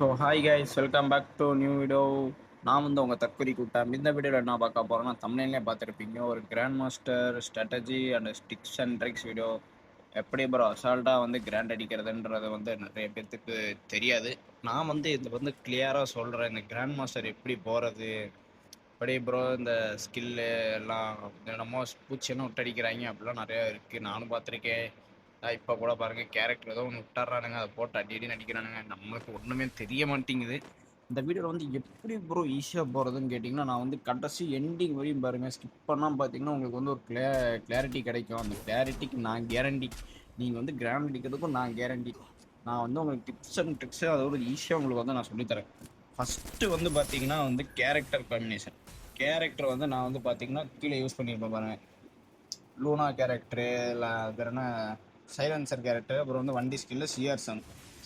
So hi guys, welcome back to new video. நான் வந்து உங்கள் தற்கொலை கூட்டம். இந்த வீடியோவில் என்ன பார்க்க போகிறோன்னா, தமிழ்லேயே பார்த்துருப்பீங்க, ஒரு grand master strategy and sticks and tricks video. எப்படி ப்ரோ அசால்ட்டாக வந்து கிராண்ட் அடிக்கிறதுன்றது வந்து நிறைய பேர்த்துக்கு தெரியாது. நான் வந்து இதில் வந்து கிளியராக சொல்கிறேன், இந்த கிராண்ட் மாஸ்டர் எப்படி போகிறது, எப்படி ப்ரோ இந்த ஸ்கில்லு எல்லாம் என்னமோ பூச்சியெல்லாம் விட்டடிக்கிறாங்க அப்படிலாம் நிறையா இருக்குது. நானும் பார்த்துருக்கேன். இப்போ கூட பாருங்கள், கேரக்டர் ஏதோ ஒன்று விட்டுறானுங்க, அதை போட்டு அடி அடி நடிக்கிறானுங்க. நம்மளுக்கு ஒன்றுமே தெரிய மாட்டேங்குது. இந்த வீடியோவில் வந்து எப்படி ப்ரோ ஈஸியாக போகிறதுன்னு கேட்டிங்கன்னா, நான் வந்து கடைசி எண்டிங் வரையும் பாருங்கள், ஸ்கிப் பண்ணால் பார்த்தீங்கன்னா உங்களுக்கு வந்து ஒரு கிளாரிட்டி கிடைக்கும். அந்த கிளாரிட்டிக்கு நான் கேரண்டி. நீங்கள் வந்து கிராண்ட் அடிக்கிறதுக்கும் நான் கேரண்டி. நான் வந்து உங்களுக்கு டிப்ஸ் அண்ட் ட்ரிக்ஸு அதோட ஈஸியாக உங்களுக்கு வந்து நான் சொல்லித்தரேன். ஃபஸ்ட்டு வந்து பார்த்தீங்கன்னா வந்து கேரக்டர் காம்பினேஷன். கேரக்டர் வந்து நான் வந்து பார்த்தீங்கன்னா கீழே யூஸ் பண்ணியிருப்பேன் பாருங்கள். லூனா கேரக்டரு, இல்லை வேறு என்ன சைலன்சர் கேரக்டர், அப்புறம் வந்து வண்டி ஸ்கில்ல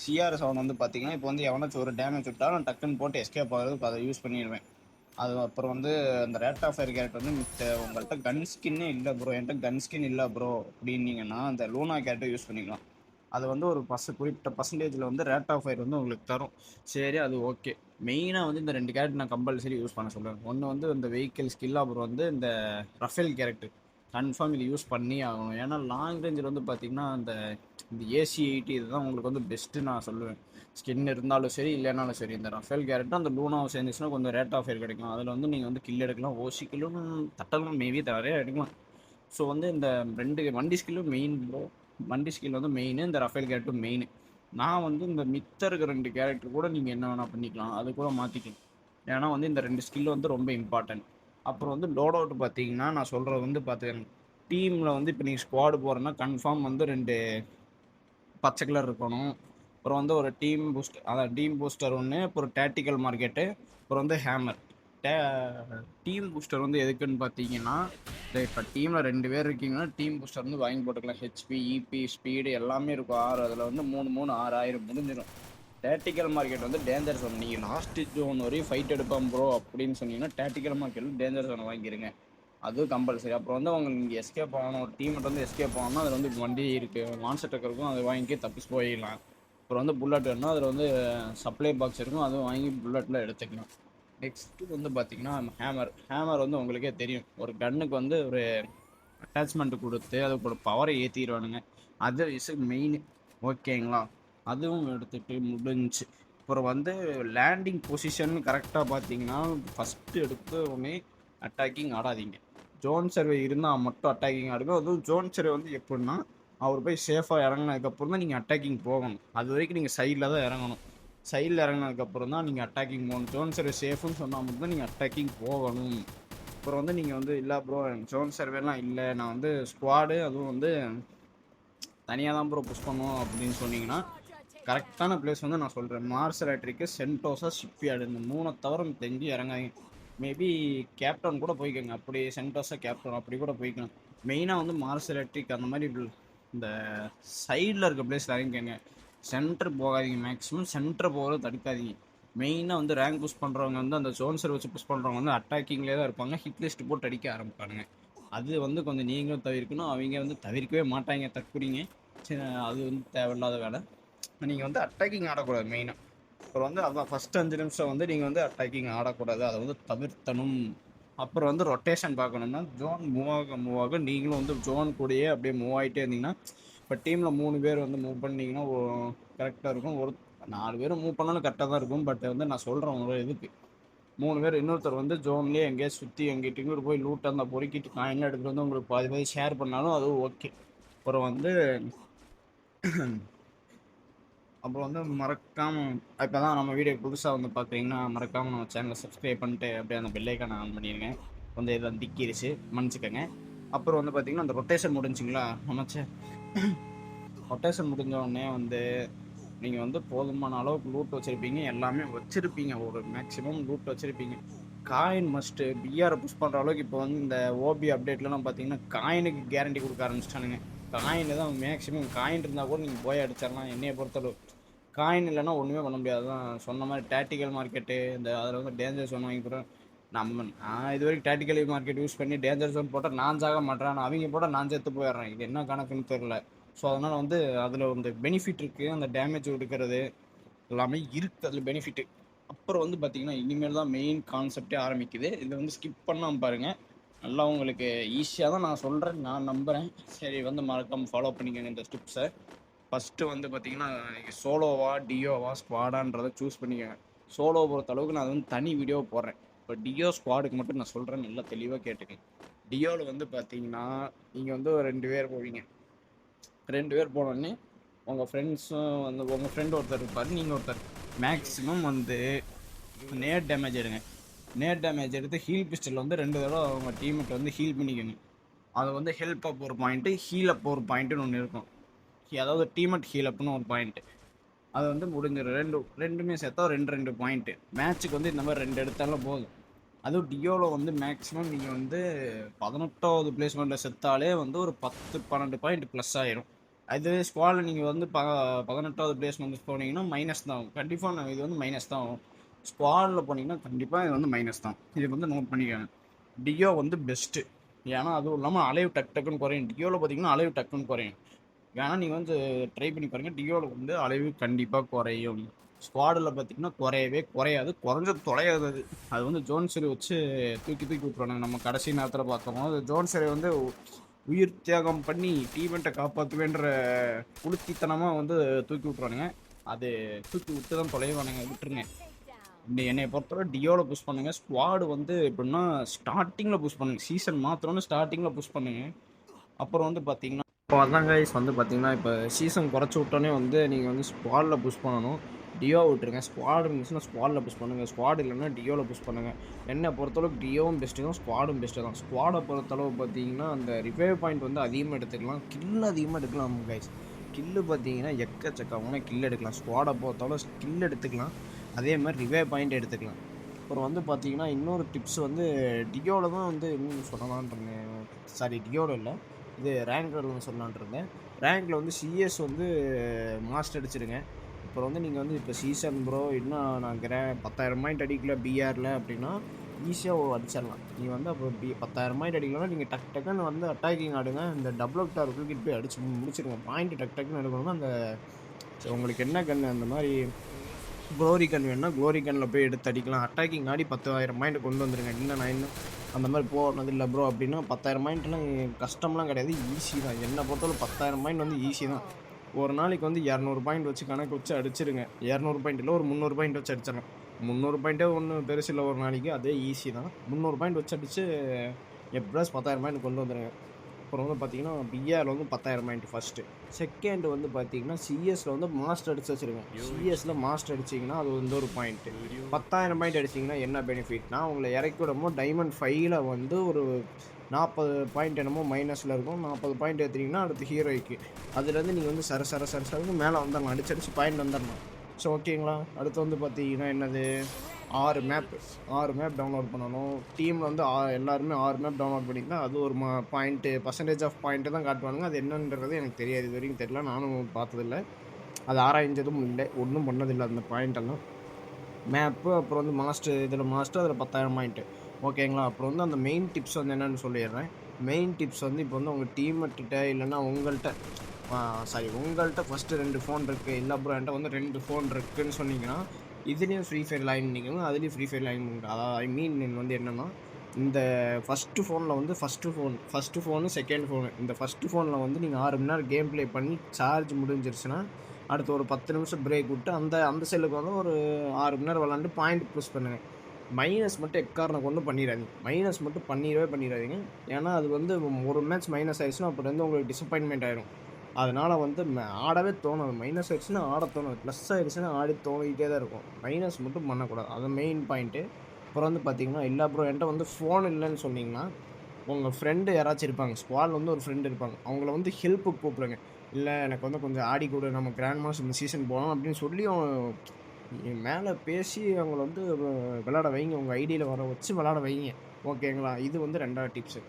சிஆர்7 வந்து பார்த்தீங்கன்னா இப்போ வந்து எவனாச்சும் ஒரு டேமேஜ் விட்டாலும் டக்குன்னு போட்டு எஸ்கேப் ஆகிறதுக்கு அதை யூஸ் பண்ணிடுவேன். அது அப்புறம் வந்து அந்த ரேட் ஆஃப் ஃபயர் கேரக்டர் வந்து உங்கள்கிட்ட கன் ஸ்கின்னே இல்லை ப்ரோ, என்கிட்ட கன் ஸ்கின் இல்லை ப்ரோ அப்படின்னீங்கன்னா அந்த லூனா கேரக்டர் யூஸ் பண்ணிக்கலாம். அது வந்து ஒரு குறிப்பிட்ட பர்சன்டேஜில் வந்து ரேட் ஆஃப் ஃபயர் வந்து உங்களுக்கு தரும். சரி, அது ஓகே. மெயினாக வந்து இந்த 2 கேரக்டர் நான் கம்பல்சரி யூஸ் பண்ண சொல்லுவேன். ஒன்று வந்து இந்த வெஹிக்கிள் ஸ்கில், அப்புறம் வந்து இந்த ரஃபேல் கேரக்டர் கன்ஃபார்ம் இது யூஸ் பண்ணி ஆகணும். ஏன்னா லாங் ரேஞ்சில் வந்து பார்த்திங்கன்னா இந்த AC-80 இதுதான் உங்களுக்கு வந்து பெஸ்ட்டு நான் சொல்லுவேன். ஸ்கின் இருந்தாலும் சரி இல்லைனாலும் சரி, இந்த ரஃபேல் கேரக்டர் அந்த லூனாவை சேர்ந்துச்சுன்னா கொஞ்சம் ரேட் ஆஃப் ஃபயர் கிடைக்கும். அதில் வந்து நீங்கள் வந்து கில் எடுக்கலாம், ஓசி கில்லும் தட்டலாம், மேபி நிறைய எடுக்கலாம். ஸோ வந்து இந்த 2 வண்டி ஸ்கில்லும் மெயின் ப்ரோ. வண்டி ஸ்கில் வந்து மெயின், இந்த ரஃபேல் கேரக்டர் மெயின். நான் வந்து இந்த மித்த இருக்கிற 2 கேரக்டர் கூட நீங்கள் என்ன வேணால் பண்ணிக்கலாம், அது கூட மாற்றிக்கலாம். ஏன்னா வந்து இந்த 2 ஸ்கில் வந்து ரொம்ப இம்பார்ட்டன்ட். அப்புறம் வந்து லோட் அவுட் பார்த்தீங்கன்னா, நான் சொல்கிறது வந்து பார்த்துக்கங்க, டீமில் வந்து இப்போ நீங்கள் ஸ்குவாடு போகிறேன்னா கன்ஃபார்ம் வந்து 2 பச்சை கலர் இருக்கணும். அப்புறம் வந்து ஒரு டீம் பூஸ்டர் ஒன்று, அப்புறம் டேக்டிக்கல் மார்க்கெட்டு, அப்புறம் வந்து ஹேமர். டீம் பூஸ்டர் வந்து எதுக்குன்னு பார்த்தீங்கன்னா, இப்போ டீமில் 2 பேர் இருக்கீங்கன்னா டீம் பூஸ்டர் வந்து வாங்கி போட்டுக்கலாம். ஹெச்பி, இபி, ஸ்பீடு எல்லாமே இருக்கும். 6, அதில் வந்து 3 6000 முடிஞ்சிடும். டேக்டிக்கல் மார்க்கெட் வந்து டேஞ்சர் ஜோன். நீங்கள் லாஸ்ட் ஜோன் வரையும் ஃபைட் எடுப்பேன் ப்ரோ அப்படின்னு சொன்னீங்கன்னா டேக்டிக்கல் மார்க்கெட்டில் டேஞ்சர் ஜோனை வாங்கிடுங்க. அதுவும் கம்பல்சரி. அப்புறம் வந்து உங்களுக்கு இங்கே எஸ்கேப் ஆகணும், ஒரு டீமெட் வந்து எஸ்கேப் ஆகணும்னா அதில் வந்து வண்டி இருக்குது, மான்ஸ்டர் ட்ரக் இருக்கும், அதை வாங்கி தப்பிச்சு போயிடலாம். அப்புறம் வந்து புல்லட் வேணும்னா அதில் வந்து சப்ளை பாக்ஸ் இருக்கும், அதுவும் வாங்கி புல்லட்டில் எடுத்துக்கலாம். நெக்ஸ்ட்டு வந்து பார்த்திங்கன்னா ஹேமர் வந்து உங்களுக்கே தெரியும், ஒரு கன்னுக்கு வந்து ஒரு அட்டாச்மெண்ட்டு கொடுத்து அதுக்கு ஒரு பவரை ஏற்றிடுவானுங்க. அது இஸ் மெயின். ஓகேங்களா, அதுவும் எடுத்துகிட்டு முடிஞ்சு. அப்புறம் வந்து லேண்டிங் பொசிஷன் கரெக்டாக பார்த்தீங்கன்னா, ஃபஸ்ட்டு எடுத்து உடனே அட்டாக்கிங் ஆடாதீங்க. ஜோன் சர்வே இருந்தால் மட்டும் அட்டாக்கிங் ஆடுங்க. அதுவும் ஜோன் சர்வே வந்து எப்படின்னா, அவர் போய் சேஃபாக இறங்கினதுக்கப்புறம் தான் நீங்கள் அட்டாக்கிங் போகணும். அது வரைக்கும் நீங்கள் சைடில் தான் இறங்கணும். சைடில் இறங்கினதுக்கப்புறம் தான் நீங்கள் அட்டாக்கிங் போகணும். ஜோன் சர்வே சேஃப்னு சொன்னால் மட்டும் தான் நீங்கள் அட்டாக்கிங் போகணும். அப்புறம் வந்து நீங்கள் வந்து இல்லை ப்ரோ ஜோன் சர்வேலாம் இல்லை, நான் வந்து ஸ்குவாடு அதுவும் வந்து தனியாக தான் ப்ரோ புஷ் பண்ணுவோம் அப்படின்னு சொன்னீங்கன்னா, கரெக்டான பிளேஸ் வந்து நான் சொல்கிறேன், மார்ஸ் எலக்ட்ரிக்கு, சென்டோஸா, ஷிப்யார்டு, இந்த 3 தவிர தெரிஞ்சு இறங்காதீங்க. மேபி கேப்டன் கூட போய்க்கோங்க, அப்படி சென்டோஸா கேப்டன் அப்படி கூட போய்க்கலாம். மெயினாக வந்து மார்ஸ் எலக்ட்ரிக் அந்த மாதிரி இந்த சைடில் இருக்க பிளேஸ் இறங்கிக்கோங்க. சென்டர் போகாதீங்க, மேக்ஸிமம் சென்டர் போகிறது தடுக்காதீங்க. மெயினாக வந்து ரேங்க் புஷ் பண்ணுறவங்க வந்து அந்த ஜோன் சர்வ் வச்சு புஷ் பண்ணுறவங்க வந்து அட்டாக்கிங்லேயே தான் இருப்பாங்க, ஹிட் லிஸ்ட் போட்டு அடிக்க ஆரம்பிப்பாங்க. அது வந்து கொஞ்சம் நீங்களும் தவிர்க்கணும். அவங்க வந்து தவிர்க்கவே மாட்டாங்க, தற்குறிங்க. சரி, அது வந்து தேவையில்லாத வேலை. நீங்கள் வந்து அட்டாக்கிங் ஆடக்கூடாது மெயினாக. அப்புறம் வந்து அதான் ஃபஸ்ட்டு 5 நிமிஷம் வந்து நீங்கள் வந்து அட்டாக்கிங் ஆடக்கூடாது, அதை வந்து தவிர்த்தணும். அப்புறம் வந்து ரொட்டேஷன் பார்க்கணும்னா, ஜோன் மூவ் ஆக நீங்களும் வந்து ஜோன் கூடயே அப்படியே மூவ் ஆகிட்டே இருந்தீங்கன்னா, இப்போ டீமில் 3 பேர் வந்து மூவ் பண்ணிங்கன்னா கரெக்டாக இருக்கும். 4 பேர் மூவ் பண்ணாலும் கரெக்டாக தான் இருக்கும். பட் வந்து நான் சொல்கிறேன் ஒரு இதுக்கு, 3 பேர் இன்னொருத்தர் வந்து ஜோன்லேயே எங்கேயா சுற்றி எங்கிட்ட இங்கிட்டு போய் லூட் அந்த பொறுக்கிட்டு காயின்லாம் எடுத்துகிட்டு வந்து உங்களுக்கு பாதி ஷேர் பண்ணாலும் அதுவும் ஓகே. அப்புறம் வந்து மறக்காமல், இப்போ தான் நம்ம வீடியோ புதுசாக வந்து பார்க்குறீங்கன்னா மறக்காமல் நம்ம சேனலை சப்ஸ்கிரைப் பண்ணிட்டு அப்படியே அந்த பெல்லைக்கான ஆன் பண்ணிடுங்க. வந்து இதில் திக்கிருச்சு, மன்னிச்சுக்கோங்க. அப்புறம் வந்து பார்த்திங்கன்னா அந்த ரொட்டேஷன் முடிஞ்சிங்களா, ரொட்டேஷன் முடிஞ்ச உடனே வந்து நீங்கள் வந்து போதுமான அளவுக்கு லூட் வச்சுருப்பீங்க, எல்லாமே வச்சுருப்பீங்க, ஒரு மேக்ஸிமம் லூட் வச்சுருப்பீங்க. காயின் மஸ்ட்டு பிஆரை புஷ் பண்ணுற அளவுக்கு இப்போ வந்து இந்த ஓபி அப்டேட்லாம் பார்த்தீங்கன்னா காயினுக்கு கேரண்டி கொடுக்க ஆரம்பிச்சிட்டானுங்க. காயின் தான் மேக்ஸிமம், காயின் இருந்தால் கூட நீங்கள் போய் அடிச்சிடலாம் என்னையை பொறுத்தளவு. காயின் இல்லைன்னா ஒன்றுமே பண்ண முடியாது. தான் சொன்ன மாதிரி டேக்டிக்கல் மார்க்கெட்டு, இந்த அதில் வந்து டேஞ்சர் ஜோன் வாங்கி போகிறேன். நான் இது வரைக்கும் டேக்டிக்கல் மார்க்கெட் யூஸ் பண்ணி டேஞ்சர் ஜோன் போட்டால் நான் சாக மாட்டேன், அவங்க போட்டால் நான் சேர்த்து போயிடுறேன். இது என்ன கணக்குன்னு தெரில. ஸோ அதனால் வந்து அதில் வந்து பெனிஃபிட் இருக்குது, அந்த டேமேஜ் கொடுக்கறது. எல்லாமே இருக்குது அதில் பெனிஃபிட்டு. அப்புறம் வந்து பார்த்தீங்கன்னா இனிமேல் தான் மெயின் கான்செப்டே ஆரம்பிக்குது. இதை வந்து ஸ்கிப் பண்ணாமல் பாருங்கள். நல்லா உங்களுக்கு ஈஸியாக தான் நான் சொல்கிறேன், நான் நம்புகிறேன். சரி வந்து மறக்காமல் ஃபாலோ பண்ணிக்கோங்க இந்த ஸ்டெப்ஸை. ஃபஸ்ட்டு வந்து பார்த்தீங்கன்னா நீங்கள் சோலோவா டியோவா ஸ்குவாடான்றதை சூஸ் பண்ணிக்கோங்க. சோலோ பொறுத்த அளவுக்கு நான் வந்து தனி வீடியோ போடுறேன். இப்போ டியோ ஸ்குவாடுக்கு மட்டும் நான் சொல்கிறேன், நல்லா தெளிவாக கேட்டுக்கங்க. டியோவில் வந்து பார்த்தீங்கன்னா நீங்கள் வந்து ஒரு 2 பேர் போவீங்க. 2 பேர் போனோடனே உங்கள் ஃப்ரெண்ட்ஸும் வந்து உங்கள் ஃப்ரெண்டு ஒருத்தர் இருப்பார், நீங்கள் ஒருத்தர். மேக்ஸிமம் வந்து நேர் டேமேஜ் எடுங்க. நேர் டேமேஜ் எடுத்து ஹீல் பிஸ்டல் வந்து 2 தடவை அவங்க டீம்மேட் வந்து ஹீல் பண்ணிக்கணும். அது வந்து ஹெல்ப் அப் ஒரு பாயிண்ட்டு, ஹீல் அப் ஒரு பாயிண்ட்டுன்னு ஒன்று இருக்கும். அதாவது டீம்மேட் ஹீல் அப்னு ஒரு பாயிண்ட்டு. அது வந்து முடிஞ்சிடும். ரெண்டுமே சேர்த்தா 2 பாயிண்ட்டு. மேட்ச்சுக்கு வந்து இந்த மாதிரி 2 எடுத்தாலும் போதும். அதுவும் டியோவில் வந்து மேக்ஸிமம் நீங்கள் வந்து 18வது பிளேஸ்மெண்ட்டில் செத்தாலே வந்து ஒரு 10-12 பாயிண்ட் ப்ளஸ் ஆயிரும். அதுவே ஸ்குவாடில் நீங்கள் வந்து 18வது பிளேஸ்மெண்ட் போனீங்கன்னா மைனஸ் தான் ஆகும். கண்டிப்பாக இது வந்து மைனஸ் தான் ஆகும். ஸ்குவாடில் போனீங்கன்னா கண்டிப்பாக இது வந்து மைனஸ் தான். இது வந்து நோட் பண்ணிக்கோங்க. டியோ வந்து பெஸ்ட்டு. ஏன்னா அதுவும் இல்லாமல் அலைவ் டக்குன்னு குறையும். டியோவில் பார்த்தீங்கன்னா அலைவ் டக்குன்னு குறையும். ஏன்னா நீங்கள் வந்து ட்ரை பண்ணி பாருங்கள், டியோவில் வந்து அலைவு கண்டிப்பாக குறையும். ஸ்குவாடில் பார்த்தீங்கன்னா குறையவே குறையாது, குறைஞ்சது தொலையாது. அது வந்து ஜோன்சரி வச்சு தூக்கி விட்டுருவாங்க. நம்ம கடைசி நேரத்தில் பார்த்தோம், ஜோன்சரி வந்து உயிர் தியாகம் பண்ணி டீமெண்ட்டை காப்பாற்றுவேன்ற குளுத்தித்தனமாக வந்து தூக்கி விட்ருவானுங்க. அது தூக்கி விட்டு தான் தொலைவானுங்க, விட்டுருங்க. இந்த என்னை பொறுத்தவரை டியோவில் புஷ் பண்ணுங்கள். ஸ்குவாடு வந்து எப்படின்னா ஸ்டார்டிங்கில் புஷ் பண்ணுங்கள். சீசன் மாத்திரம்னு ஸ்டார்டிங்கில் புஷ் பண்ணுங்கள். அப்புறம் வந்து பார்த்தீங்கன்னா இப்போ அதான் கைஸ் வந்து பார்த்தீங்கன்னா இப்போ சீசன் குறைச்சி விட்டோன்னே வந்து நீங்கள் வந்து ஸ்குவாடில் புஷ் பண்ணணும். டியோ விட்டுருங்க. ஸ்குவாடு இருந்துச்சுன்னா ஸ்குவாடில் புஷ் பண்ணுங்கள். ஸ்குவாட் இல்லைன்னா டியோவில் புஷ் பண்ணுங்கள். என்னை பொறுத்தளவுக்கு டியோவும் பெஸ்ட்டு தான், ஸ்குவாடும் பெஸ்ட்டு தான். ஸ்குவாடை பொறுத்தளவு பார்த்தீங்கன்னா அந்த ரிவைவ் பாயிண்ட் வந்து அதிகமாக எடுத்துக்கலாம், கில் அதிகமாக எடுக்கலாம் கைஸ். கில்லு பார்த்தீங்கன்னா எக்கச்சக்கமான கில் எடுக்கலாம். ஸ்குவாடை பொறுத்தளவு ஸ்கில் எடுத்துக்கலாம், அதே மாதிரி ரிவைவ் பாயிண்ட் எடுத்துக்கலாம். அப்புறம் வந்து பார்த்தீங்கன்னா இன்னொரு டிப்ஸ் வந்து டியோவில் தான் வந்து இன்னும் சொல்லலான்றேன். சாரி, டியோவில் இல்லை, இது ரேங்க்ல சொல்லலான் இருந்தேன். ரேங்கில் வந்து சிஎஸ் வந்து மாஸ்டர் அடிச்சிருங்க. அப்புறம் வந்து நீங்கள் வந்து இப்போ சீசன் ப்ரோ இன்னும் நான் 10,000 பாயிண்ட் அடிக்கல பிஆரில் அப்படின்னா ஈஸியாக அடிச்சிடலாம். நீங்கள் வந்து அப்போ 10,000 பாயிண்ட் அடிக்கலன்னா நீங்கள் டக்குன்னு வந்து அட்டாக்கிங் ஆடுங்க. இந்த டபுள் அக்டார் கிரிக்கெட் போய் அடிச்சு முடிச்சிருங்க. பாயிண்ட் டக்குன்னு எடுக்கணும்னா அந்த உங்களுக்கு என்ன கன்று அந்த மாதிரி க்ளோரி கன் வேணுன்னா க்ளோரி கன்னில் போய் எடுத்து அடிக்கலாம். அட்டாக்கிங் ஆடி 10,000 பாயிண்ட் கொண்டு வந்துடுங்க. இன்னும் நான் இன்னும் அந்த மாதிரி போனது இல்லை ப்ரோ அப்படின்னா 10,000 பாயிண்ட்லாம் கஷ்டம்லாம் கிடையாது, ஈஸி தான். என்னை பொறுத்தவரை 10,000 பாயிண்ட் வந்து ஈஸி தான். ஒரு நாளைக்கு வந்து 200 பாயிண்ட் வச்சு கணக்கு வச்சு அடிச்சிருங்க. 200 பாயிண்ட் இல்லை, ஒரு 300 பாயிண்ட் வச்சு அடிச்சிடலாம். 300 பாயிண்ட்டே ஒன்றும் பெருசு இல்லை ஒரு நாளைக்கு, அதே ஈஸி தான். 300 பாயிண்ட் வச்சு அடித்து எப்படியாவது 10,000 பாயிண்ட் கொண்டு வந்துடுங்க. அப்புறம் வந்து பார்த்தீங்கன்னா பிஆரில் வந்து 10,000 பாயிண்ட் ஃபஸ்ட்டு. செகண்ட் வந்து பார்த்தீங்கன்னா சிஎஸில் வந்து மாஸ்டர் அடிச்சு வச்சுருங்க. சிஎஸில் மாஸ்டர் அடிச்சிங்கன்னா அது வந்து ஒரு பாயிண்ட்டு. 10,000 பாயிண்ட் அடிச்சிங்கன்னா என்ன பெனிஃபிட்னா உங்களை இறக்கி விடமோ டைமண்ட் 5ல் வந்து ஒரு 40 பாயிண்ட் என்னமோ மைனஸில் இருக்கும். 40 பாயிண்ட் எடுத்தீங்கன்னா அடுத்து ஹீரோய்க்கு அதுலேருந்து நீங்கள் வந்து சரன்னு மேலே வந்துடலாம், அடிச்சு பாயிண்ட் வந்துடலாம். ஸோ ஓகேங்களா. அடுத்து வந்து பார்த்தீங்கன்னா என்னது 6 மேப் டவுன்லோட் பண்ணணும். டீமில் வந்து எல்லாருமே 6 மேப் டவுன்லோட் பண்ணிக்கலாம். அது ஒரு பாயிண்ட்டு பர்சன்டேஜ் ஆஃப் பாயிண்ட்டு தான் காட்டுவானுங்க. அது என்னன்றது எனக்கு தெரியாது, இது வரைக்கும் தெரியல, நானும் பார்த்ததில்லை, அது ஆராய்ஞ்சதும் இல்லை, ஒன்றும் பண்ணதில்லை அந்த பாயிண்டெல்லாம். மேப்பு அப்புறம் வந்து மாஸ்டர், இதில் மாஸ்டர் அதில் 10,000 பாயிண்ட்டு. ஓகேங்களா. அப்புறம் வந்து அந்த மெயின் டிப்ஸ் வந்து என்னென்னு சொல்லிடுறேன். மெயின் டிப்ஸ் வந்து இப்போ வந்து உங்கள் டீம்மேட்ட இல்லைன்னா உங்கள்கிட்ட ஃபஸ்ட்டு 2 ஃபோன் இருக்குது, இல்லை அப்புறம் என்கிட்ட வந்து 2 ஃபோன் இருக்குதுன்னு சொன்னீங்கன்னா இதுலேயும் ஃப்ரீ ஃபயர் லைன் பண்ணிக்கோங்க, அதுலேயும் ஃப்ரீ ஃபயர் லைன் பண்ணிக்கலாம். அதாவது வந்து என்னென்னா இந்த ஃபஸ்ட்டு ஃபோனு செகண்ட் ஃபோனு, இந்த ஃபஸ்ட்டு ஃபோனில் வந்து நீங்கள் 6 மணி நேரம் கேம் ப்ளே பண்ணி சார்ஜ் முடிஞ்சிருச்சுன்னா அடுத்து ஒரு 10 நிமிஷம் பிரேக் விட்டு அந்த செல்லுக்கு வந்து ஒரு 6 மணி நேரம் விளாண்டு பாயிண்ட் ப்ளஸ் பண்ணுங்கள். மைனஸ் மட்டும் எக்காரணம் கொண்டு பண்ணிடாதீங்க. மைனஸ் மட்டும் பண்ணிடாதீங்க. ஏன்னா அது வந்து ஒரு மேட்ச் மைனஸ் ஆயிடுச்சுன்னா அப்புறம் வந்து உங்களுக்கு டிசப்பாயின்மெண்ட் ஆயிரும். அதனால் வந்து ஆடவே தோணும். மைனஸ் ஆயிடுச்சுன்னா ஆட தோணும், ப்ளஸ் ஆயிடுச்சுன்னா ஆடி தோணிக்கிட்டே தான் இருக்கும். மைனஸ் மட்டும் பண்ணக்கூடாது, அது மெயின் பாயிண்ட்டு. அப்புறம் வந்து பார்த்தீங்கன்னா இல்லை அப்புறம் என்கிட்ட வந்து ஃபோன் இல்லைன்னு சொன்னிங்கன்னா உங்கள் ஃப்ரெண்டு யாராச்சும் இருப்பாங்க, ஸ்குவாடில் வந்து ஒரு ஃப்ரெண்டு இருப்பாங்க, அவங்கள வந்து ஹெல்ப்புக்கு கூப்பிடுங்க. இல்லை எனக்கு வந்து கொஞ்சம் ஆடி கூட, நம்ம கிராண்ட் மாஸ்டர் இந்த சீசன் போகலாம் அப்படின்னு சொல்லி மேலே பேசி அவங்கள வந்து விளாட வைங்க. உங்கள் ஐடியில் வர வச்சு விளாட வைங்க. ஓகேங்களா. இது வந்து 2வது டிப்ஸு.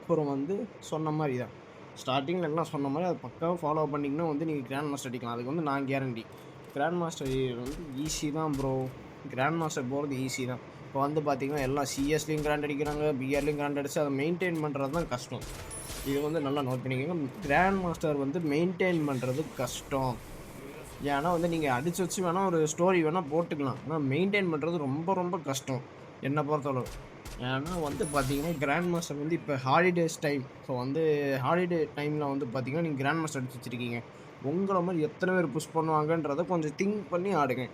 அப்புறம் வந்து சொன்ன மாதிரி தான் ஸ்டார்டிங்கில் எல்லாம் சொன்ன மாதிரி அது பக்காவாக ஃபாலோ பண்ணிங்கன்னா வந்து நீங்கள் கிராண்ட் மாஸ்டர் அடிக்கலாம். அதுக்கு வந்து நான் கேரண்டி. கிராண்ட் மாஸ்டர் வந்து ஈஸி தான் ப்ரோ. கிராண்ட் மாஸ்டர் போகிறது ஈஸி தான். இப்போ வந்து பார்த்திங்கன்னா எல்லாம் சிஎஸ்லேயும் கிராண்ட் அடிக்கிறாங்க, பிஆர்லேயும் கிராண்ட் அடித்து அதை மெயின்டைன் பண்ணுறது தான் கஷ்டம். இது வந்து நல்லா நோட் பண்ணிக்கோங்க. கிராண்ட் மாஸ்டர் வந்து மெயின்டைன் பண்ணுறது கஷ்டம். ஏன்னா வந்து நீங்கள் அடிச்சு வச்சு வேணால் ஒரு ஸ்டோரி வேணால் போட்டுக்கலாம். ஆனால் மெயின்டைன் பண்ணுறது ரொம்ப ரொம்ப கஷ்டம் என்னை பொறுத்தளவு. ஏன்னா வந்து பார்த்தீங்கன்னா, கிராண்ட் மாஸ்டர் வந்து இப்போ ஹாலிடேஸ் டைம். ஸோ வந்து ஹாலிடே டைமில் வந்து பார்த்தீங்கன்னா, நீங்க கிராண்ட் மாஸ்டர் அடிச்சு வச்சிருக்கீங்க. உங்கள மாரி எத்தன பேர் புஷ் பண்ணுவாங்கன்றத கொஞ்சம் திங்க் பண்ணி ஆடுங்க.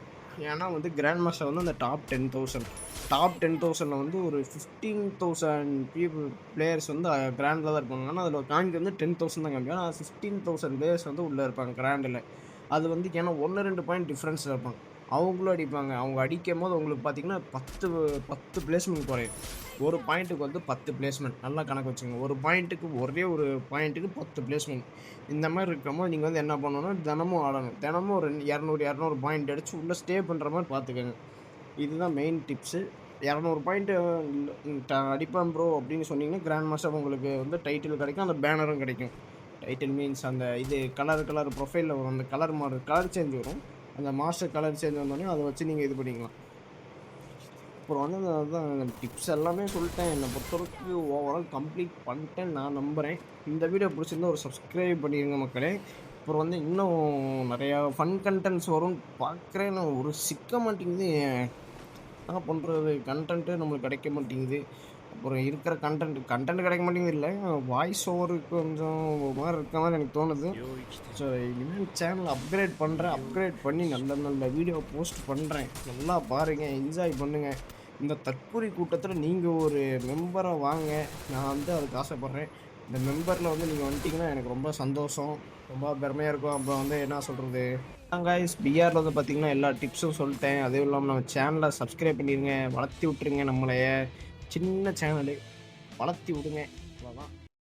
ஏன்னா வந்து கிராண்ட் மாஸ்டர் வந்து அந்த டாப் 10,000 டாப் 10,000ல வந்து ஒரு 15,000 பிளேயர்ஸ் வந்து கிராண்ட்ல தான் இருப்பாங்க. ஆனா அதில காயின்க்கு வந்து 10,000 தான் காமிக்கும். ஆனா 15,000 பிளேயர்ஸ் வந்து உள்ள இருப்பாங்க கிராண்ட்ல. அது வந்து ஏன்னா 1, 2 பாயிண்ட் டிஃபரன்ஸ்ல இருப்பாங்க. அவங்களும் அடிப்பாங்க. அவங்க அடிக்கும்போது உங்களுக்கு பார்த்தீங்கன்னா 10 பிளேஸ்மென்ட் குறையும். ஒரு பாயிண்ட்டுக்கு வந்து 10 பிளேஸ்மென்ட். நல்லா கணக்கு வச்சுக்கங்க. ஒரு பாயிண்ட்டுக்கு ஒரே ஒரு பாயிண்ட்டுக்கு 10 பிளேஸ்மென்ட். இந்த மாரி இருக்கும்போது நீங்க வந்து என்ன பண்ணணும்னா, தினமும் ஆடணும். தினமும் ஒரு 200, 200 பாயிண்ட் அடிச்சு உள்ள ஸ்டே பண்ற மாரி பார்த்துக்கங்க. இதுதான் மெயின் டிப்ஸு. 200 பாயிண்ட் அடிப்பேன் ப்ரோ அப்படின்னு சொன்னீங்கன்னா, கிராண்ட் மாஸ்டர் உங்களுக்கு வந்து டைட்டில் கிடைக்கும். அந்த பேனரும் கிடைக்கும். டைட்டில் மீன்ஸ் அந்த இது கலர் ப்ரொஃபைல்ல வரும். அந்த கலர் சேஞ்ச் வரும். அந்த மாஸ்டர் கலர் சேஞ்ச் வந்தோனே அத வச்சு நீங்க இது பண்ணிக்கலாம். அப்புறம் வந்து அதான் டிப்ஸ் எல்லாமே சொல்லிட்டேன். என்ன பொறுத்தவரைக்கும் ஓவரால் கம்ப்ளீட் பண்ணிட்டேன்னு நான் நம்புறேன். இந்த வீடியோ பிடிச்சிருந்தா ஒரு சப்ஸ்கிரைப் பண்ணிருங்க மக்களே. அப்புறம் வந்து இன்னும் நெறையா ஃபன் கன்டென்ட்ஸ் வரும்னு பார்க்குறேன். நான் ஒரு சிக்க மாட்டேங்குது. என்ன பண்றது? கன்டென்ட்டே நம்மளுக்கு கிடைக்க மாட்டேங்குது. அப்புறம் இருக்கிற கன்டென்ட் கிடைக்க மாட்டேங்குது இல்ல. வாய்ஸ் ஓவர் கொஞ்சம் ஒரு மாரி இருக்க மாரி எனக்கு தோணுது. ஸோ இனிமேல் சேனல் அப்கிரேட் பண்றேன். அப்கிரேட் பண்ணி நல்ல நல்ல வீடியோ போஸ்ட் பண்றேன். நல்லா பாருங்க. என்ஜாய் பண்ணுங்க. இந்த தற்கூரி கூட்டத்தில நீங்க ஒரு மெம்பரா வாங்க. நான் வந்து அதுக்கு ஆசைப்படுறேன். இந்த மெம்பர்ல வந்து நீங்க வந்துட்டீங்கன்னா எனக்கு ரொம்ப சந்தோஷம். ரொம்ப பெருமையா இருக்கும். அப்புறம் வந்து என்ன சொல்றது? காய்ஸ் பிஆர்ல வந்து பார்த்தீங்கன்னா, எல்லா டிப்ஸும் சொல்ட்டேன். அதுவும் இல்லாம நம்ம சேனல சப்ஸ்கிரைப் பண்ணிருங்க. வளர்த்தி விட்டுருங்க நம்மளைய. சின்ன சேனலு. வளர்த்தி விடுங்க.